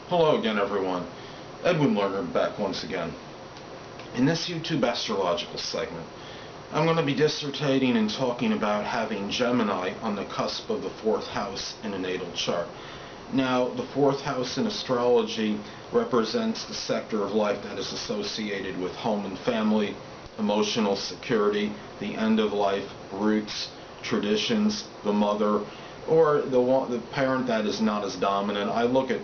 Hello again, everyone. Edwin Learnard back once again. In this YouTube astrological segment, I'm going to be dissertating and talking about having Gemini on the cusp of the 4th house in a natal chart. Now, the 4th house in astrology represents the sector of life that is associated with home and family, emotional security, the end of life, roots, traditions, the mother, or the parent that is not as dominant. I look at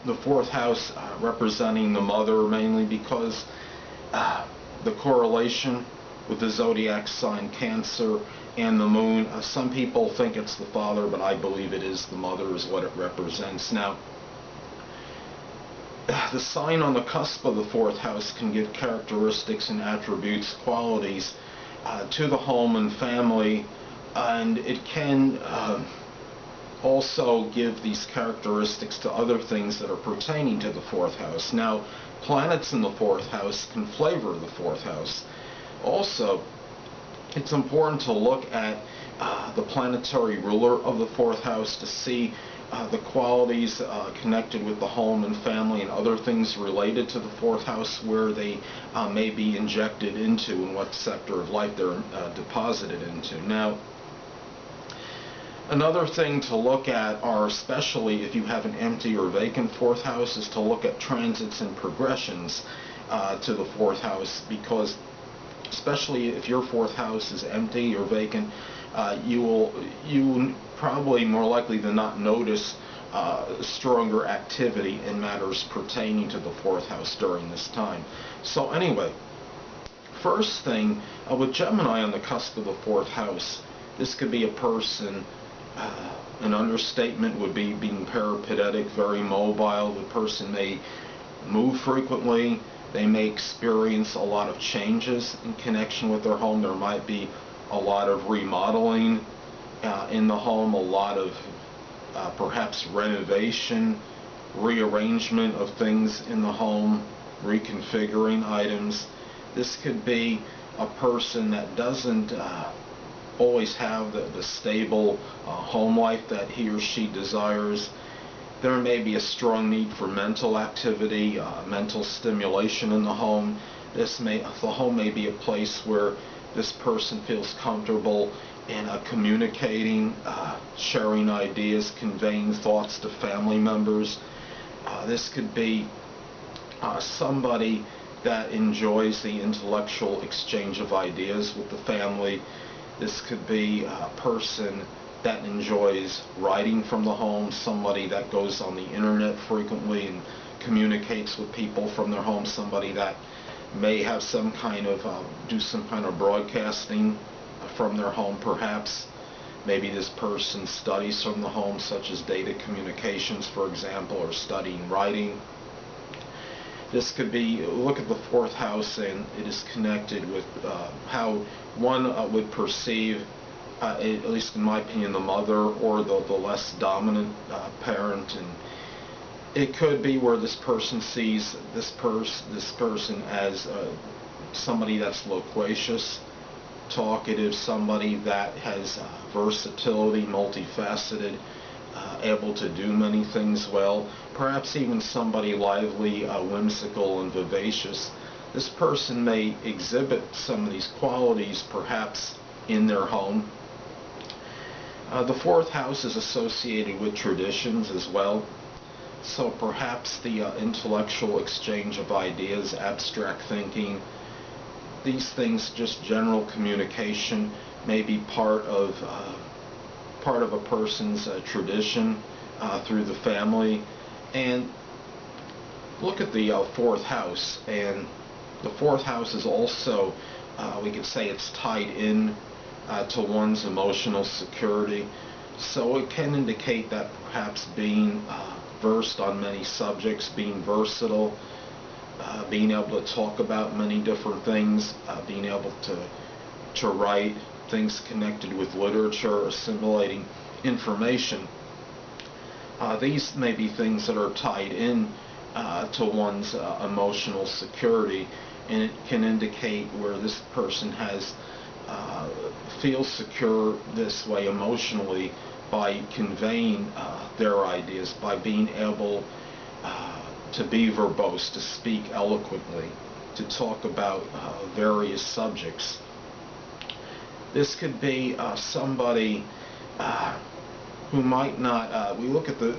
the 4th house representing the mother mainly because the correlation with the zodiac sign Cancer and the moon. Some people think it's the father, but I believe it is the mother is what it represents. Now, the sign on the cusp of the 4th house can give characteristics and attributes, qualities to the home and family, and it can also give these characteristics to other things that are pertaining to the 4th house. Now, planets in the 4th house can flavor the 4th house. Also, it's important to look at the planetary ruler of the 4th house to see the qualities connected with the home and family and other things related to the 4th house, where they may be injected into and what sector of life they're deposited into. Now, another thing to look at are, especially if you have an empty or vacant 4th house, is to look at transits and progressions to the 4th house, because especially if your 4th house is empty or vacant, you probably more likely than not notice stronger activity in matters pertaining to the 4th house during this time. So anyway, first thing, with Gemini on the cusp of the 4th house, this could be a person. An understatement would be being peripatetic, very mobile. The person may move frequently. They may experience a lot of changes in connection with their home. There might be a lot of remodeling in the home, a lot of perhaps renovation, rearrangement of things in the home, reconfiguring items. This could be a person that doesn't always have the stable home life that he or she desires. There may be a strong need for mental activity, mental stimulation in the home. The home may be a place where this person feels comfortable in communicating, sharing ideas, conveying thoughts to family members. This could be somebody that enjoys the intellectual exchange of ideas with the family. This could be a person that enjoys writing from the home, somebody that goes on the internet frequently and communicates with people from their home, somebody that may have some kind of do some kind of broadcasting from their home perhaps. Maybe this person studies from the home, such as data communications, for example, or studying writing. This could be, look at the 4th house, and it is connected with how one would perceive, at least in my opinion, the mother or the less dominant parent. And it could be where this person sees this person as somebody that's loquacious, talkative, somebody that has versatility, multifaceted, able to do many things well, perhaps even somebody lively, whimsical, and vivacious. This person may exhibit some of these qualities perhaps in their home. The 4th house is associated with traditions as well, so perhaps the intellectual exchange of ideas, abstract thinking, these things, just general communication, may be part of a person's tradition through the family. And look at the 4th house, and the 4th house is also, we could say it's tied in to one's emotional security. So it can indicate that perhaps being versed on many subjects, being versatile, being able to talk about many different things, being able to write things connected with literature, assimilating information. These may be things that are tied in to one's emotional security, and it can indicate where this person has feels secure this way emotionally by conveying their ideas, by being able to be verbose, to speak eloquently, to talk about various subjects. This could be somebody who might not, we look at the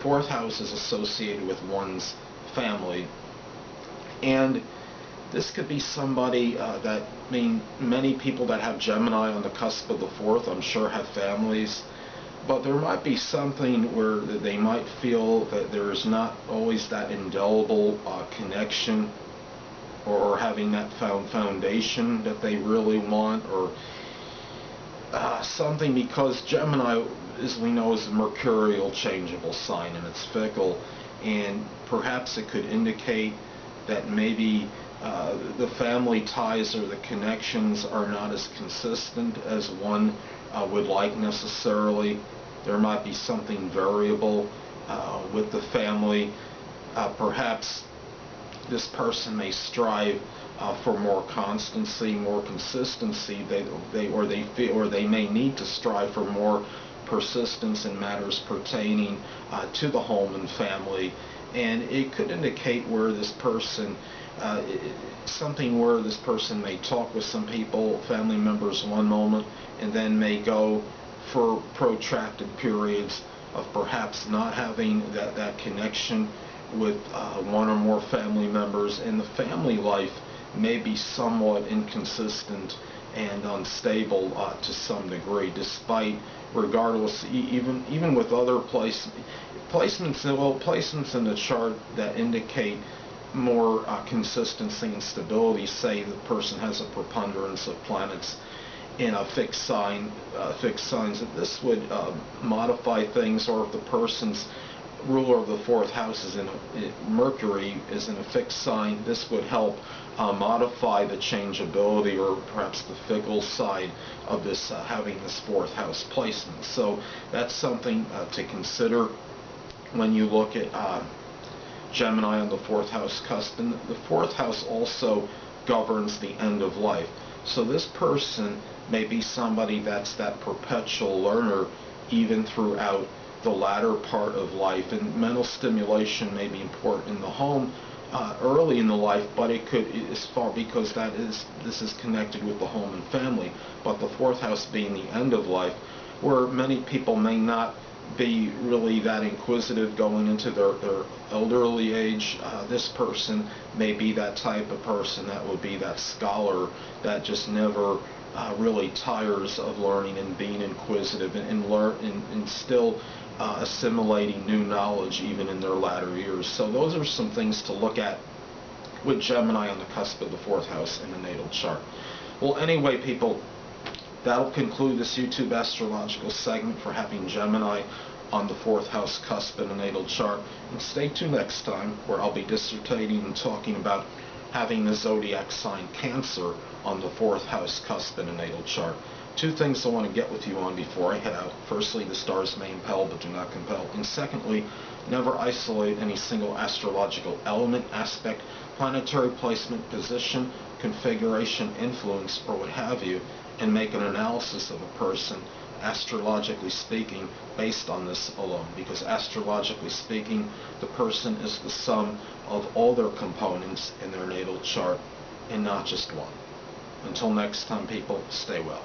fourth house is associated with one's family, and this could be somebody that, I mean, many people that have Gemini on the cusp of the fourth, I'm sure, have families, but there might be something where they might feel that there's not always that indelible connection, or having that foundation that they really want, or something, because Gemini, as we know, is a mercurial changeable sign, and it's fickle, and perhaps it could indicate that maybe the family ties or the connections are not as consistent as one would like necessarily. There might be something variable with the family. Perhaps this person may strive for more constancy, more consistency. They may need to strive for more persistence in matters pertaining to the home and family, and it could indicate where this person, something where this person may talk with some people, family members, one moment, and then may go for protracted periods of perhaps not having that connection with one or more family members, and the family life may be somewhat inconsistent and unstable to some degree, despite, regardless, even with other placements in the chart that indicate more consistency and stability. Say the person has a preponderance of planets in a fixed signs, that this would modify things, or if the person's ruler of the fourth house is Mercury is in a fixed sign, this would help modify the changeability, or perhaps the fickle side of this, having this fourth house placement. So that's something to consider when you look at Gemini on the fourth house cusp. And the fourth house also governs the end of life. So this person may be somebody that's that perpetual learner even throughout the latter part of life, and mental stimulation may be important in the home early in the life, but it could, as far, because this is connected with the home and family, but the fourth house being the end of life, where many people may not be really that inquisitive going into their elderly age. This person may be that type of person that would be that scholar that just never really tires of learning and being inquisitive, and still assimilating new knowledge even in their latter years. So those are some things to look at with Gemini on the cusp of the fourth house in the natal chart. Well, anyway, people, that'll conclude this YouTube astrological segment for having Gemini on the fourth house cusp in the natal chart. And stay tuned next time, where I'll be dissertating and talking about having the zodiac sign Cancer on the fourth house cusp in the natal chart. Two things I want to get with you on before I head out. Firstly, the stars may impel but do not compel. And secondly, never isolate any single astrological element, aspect, planetary placement, position, configuration, influence, or what have you, and make an analysis of a person, astrologically speaking, based on this alone. Because astrologically speaking, the person is the sum of all their components in their natal chart, and not just one. Until next time, people, stay well.